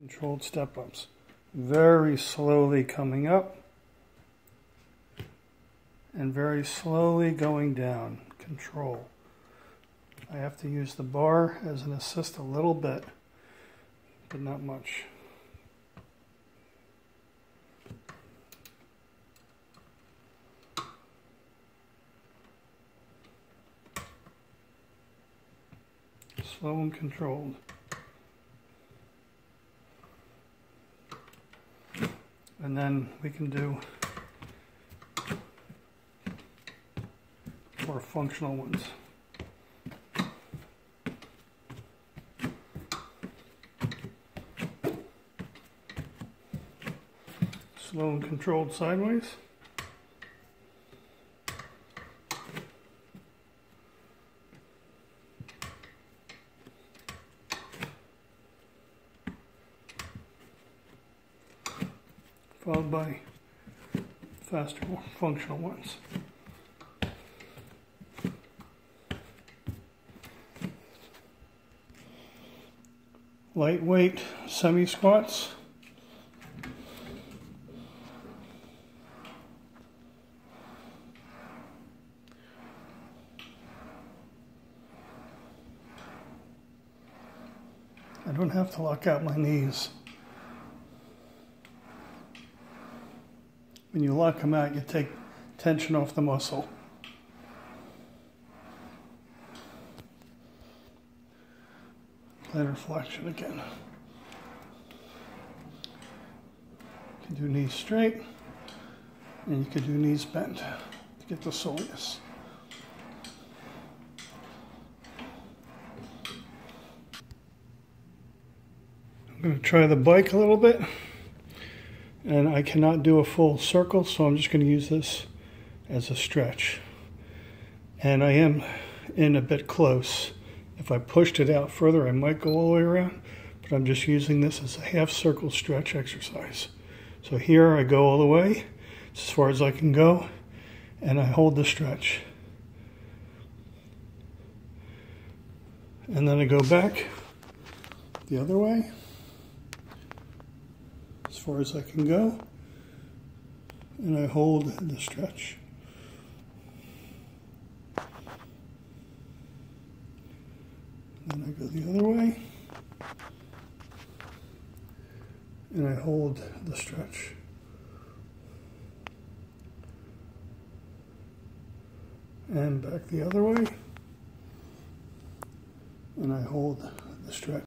Controlled step-ups. Very slowly coming up and very slowly going down. Control. I have to use the bar as an assist a little bit, but not much. Slow and controlled. And then we can do more functional ones. Slow and controlled sideways. Followed by faster, more functional ones. Lightweight semi-squats. I don't have to lock out my knees. When you lock them out, you take tension off the muscle. Plantar flexion again. You can do knees straight, and you can do knees bent to get the soreness. I'm going to try the bike a little bit. And I cannot do a full circle, so I'm just going to use this as a stretch. And I am in a bit close. If I pushed it out further, I might go all the way around, but I'm just using this as a half circle stretch exercise. So here I go all the way, as far as I can go, and I hold the stretch. And then I go back the other way, as far as I can go, and I hold the stretch. Then I go the other way, and I hold the stretch. And back the other way, and I hold the stretch.